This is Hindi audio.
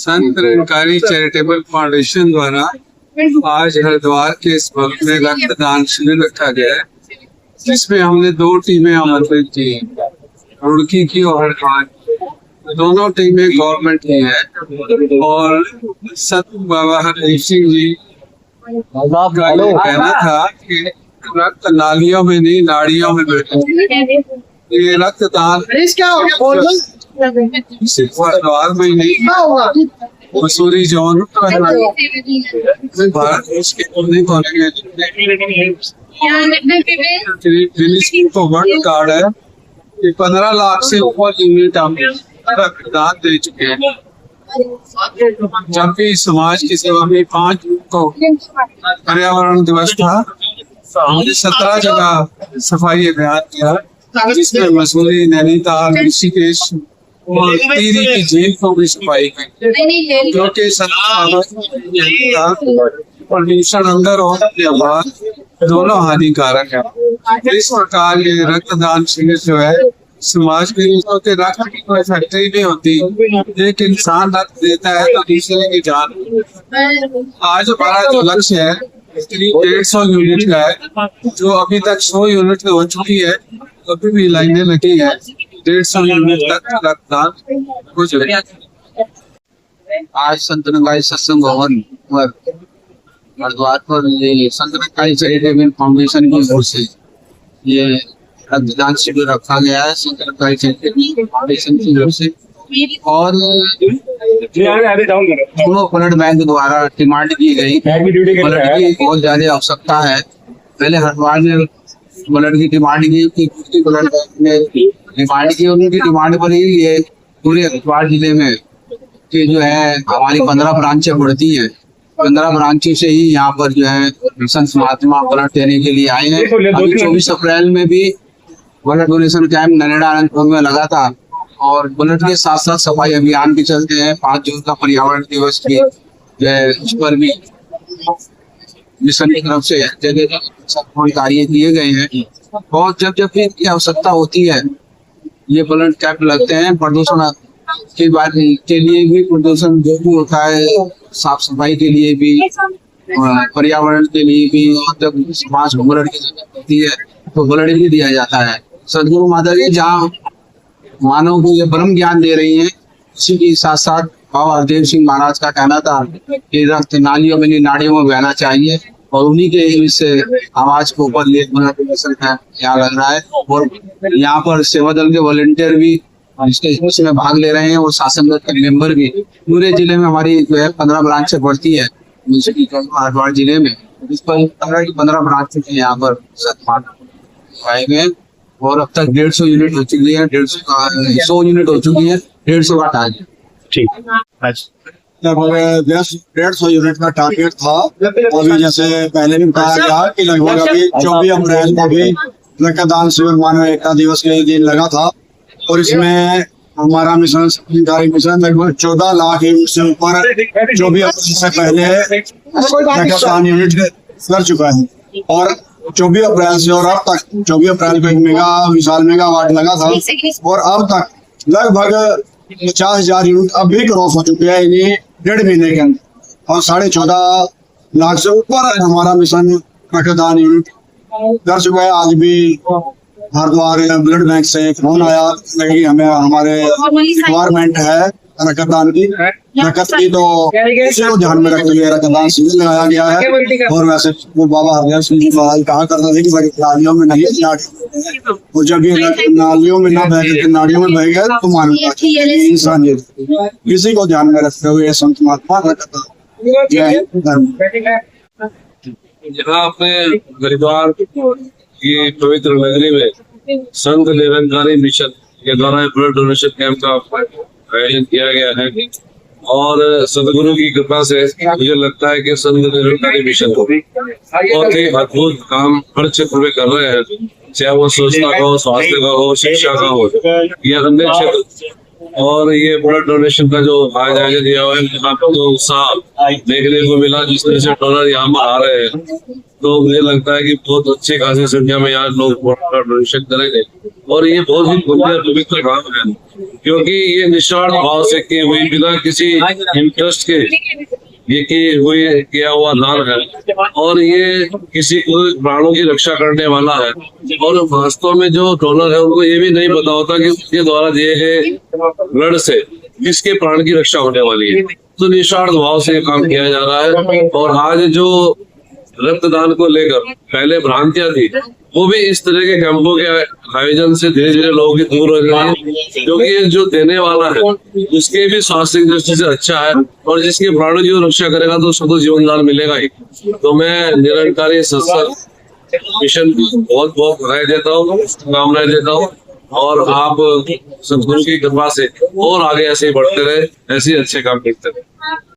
संत निरंकारी चैरिटेबल फाउंडेशन द्वारा आज हरिद्वार के इस भक्त में रक्तदान शिविर रखा गया है, जिसमें हमने 2 टीमें आमंत्रित की, रुड़की की और हरिद्वार की। दोनों टीमें गवर्नमेंट की है और संत बाबा हरदीप सिंह जी का ये कहना था कि रक्त नालियों में नहीं नाड़ियों में बैठे। ये रक्तदान सिर्फ हरिद्वार में ही नहीं, मसूरी जोन भारत देश के कोने कोने में को वर्ल्ड कार्ड है कि 15 लाख से ऊपर यूनिट हम रक्तदान दे चुके हैं। जबकि समाज की सेवा में 5 जून को पर्यावरण दिवस था, 17 जगह सफाई अभियान किया, जिसमें मसूरी, नैनीताल, ऋषिकेश और टिहरी की झील को भी सफाई की, क्योंकि प्रदूषण अंदर और बाहर दोनों हानिकारक है। इस प्रकार ये रक्तदान शिविर जो है समाज के लिए रक्त की कोई फैक्ट्री नहीं होती, एक इंसान रक्त देता है तो दूसरे की जान। आज हमारा जो लक्ष्य है 150 यूनिट का है, जो अभी तक 100 यूनिट हो चुकी है, अभी भी लाइनें लगी है, 150 यूनिट तक रक्तदान हो जाएगा। आज संत निरंकारी सत्संग भवन पर हरिद्वार पर ये संत निरंकारी चैरिटेबल फाउंडेशन की ओर से ये रक्तदान शिविर रखा गया है, संत निरंकारी चैरिटेबल फाउंडेशन की ओर से। और दोनों ब्लड बैंक द्वारा डिमांड की गई, ब्लड की बहुत ज्यादा आवश्यकता है। पहले हरिद्वार में ब्लड की डिमांड की कि ब्लड बैंक ने डिमांड की, उनकी डिमांड पर ही ये पूरे हरिद्वार जिले में कि जो है हमारी 15 ब्रांचें बढ़ती हैं, 15 ब्रांचों से ही यहाँ पर जो है संत महात्मा ब्लड देने के लिए आए हैं। 24 अप्रैल में भी ब्लड डोनेशन कैंप नरेंद्र में लगा था और ब्लड के साथ साथ सफाई अभियान भी चलते हैं। 5 जून का पर्यावरण दिवस भी जो है उस पर भी मिशन की तरफ से जगह कार्य किए गए हैं। और जब जब भी इनकी आवश्यकता होती है ये ब्लड कैंप लगते हैं। प्रदूषण के बात के लिए भी, प्रदूषण जो भी होता है साफ सफाई के लिए भी, पर्यावरण के लिए भी, और जब समाज को ब्लड की जरूरत होती है तो ब्लड भी दिया जाता है। सदगुरु माता जी जहाँ मानव को ये ब्रह्म ज्ञान दे रही है, उसी के साथ साथ बाबा हरदेव सिंह महाराज का कहना था कि रक्त नालियों में नहीं नाड़ियों में बहना चाहिए, और उन्हीं के इस आवाज को ऊपर ले यहाँ लग रहा है। और यहाँ पर सेवा दल के वॉलंटियर भी इसमें भाग ले रहे हैं और शासन दल के मेंबर भी। पूरे जिले में हमारी जो है 15 ब्रांच बढ़ती है हरिद्वार जिले में, इस पर 15 ब्रांच यहाँ पर आए गए और अब तक 150 यूनिट हो चुकी है, 100 यूनिट हो चुकी है, 150 का टारगेट। ठीक, लगभग 150 यूनिट का टारगेट था। अभी जैसे पहले भी कहा गया कि लगभग अभी 24 अप्रैल को भी रक्तदान शिविर मानव एकता दिवस के दिन लगा था, और इसमें हमारा मिशन मिशन लगभग 14 लाख से ऊपर 24 अप्रैल से पहले रक्तदान यूनिट कर चुका है। और 24 अप्रैल से और अब तक 24 अप्रैल को एक विशाल मेगावाट लगा था, और अब तक लगभग 50,000 यूनिट अब भी क्रॉस हो चुके हैं इन्हीं 1.5 महीने के अंदर, और 14.5 लाख से ऊपर हमारा मिशन रक्तदान यूनिट कर चुका है। आज भी हरिद्वार ब्लड बैंक से फोन आया कि हमें हमारे रिक्वायरमेंट है रक्तदान की, रक्त की, तो उसी को ध्यान में रखते हुए रक्तदान शिविर लगाया गया है। और वैसे वो बाबा हरदेव सिंह जी कहा करता था कि नालियों में नहीं, और जब ये नालियों में ना बह नालियों में बह गए तो मानवता इंसानियत, इसी को ध्यान में रखते हुए संत महात्मा रक्तदान। यहाँ अपने हरिद्वार की पवित्र नगरी में संत निरंकारी मिशन के द्वारा ब्लड डोनेशन कैंप का आयोजन किया गया है, और सदगुरु की कृपा से मुझे लगता है कि संत निरंकारी मिशन को बहुत ही अद्भुत काम हर क्षेत्र में कर रहे हैं, चाहे वो स्वच्छता का हो, स्वास्थ्य का हो, शिक्षा का हो या अन्य क्षेत्र। और ये ब्लड डोनेशन का जो आज आयोजन किया हुआ है, यहाँ पर जो उत्साह देखने को मिला, जिस तरह से डोनर यहाँ पर आ रहे हैं, तो मुझे लगता है कि बहुत अच्छी खासी संख्या में यहाँ लोग ब्लड डोनेशन करेंगे। और ये बहुत ही पुण्य और पवित्र काम है, क्योंकि ये निस्वार्थ भाव से की हुई, बिना किसी इंटरेस्ट के ये किया हुआ दान है, और ये किसी को प्राणों की रक्षा करने वाला है। और वास्तव में जो डोनर है उनको ये भी नहीं पता होता कि उसके द्वारा दिए गए ब्लड से किसके प्राण की रक्षा होने वाली है। तो निस्वार्थ भाव से ये काम किया जा रहा है। और आज जो रक्तदान को लेकर पहले भ्रांतियां थी, वो भी इस तरह के कैंपों के आयोजन से धीरे धीरे लोगों की दूर हो रही है, क्योंकि जो देने वाला है उसके भी स्वास्थ्य की दृष्टि से अच्छा है, और जिसके प्राणों की रक्षा करेगा तो उसको तो जीवन दान मिलेगा ही। तो मैं निरंकारी सत्संग मिशन बहुत बहुत बधाई देता हूँ, शुभकामनाएं देता हूँ, और आप सदगुरु की कृपा से और आगे ऐसे ही बढ़ते रहे, ऐसे ही अच्छे काम करते रहे।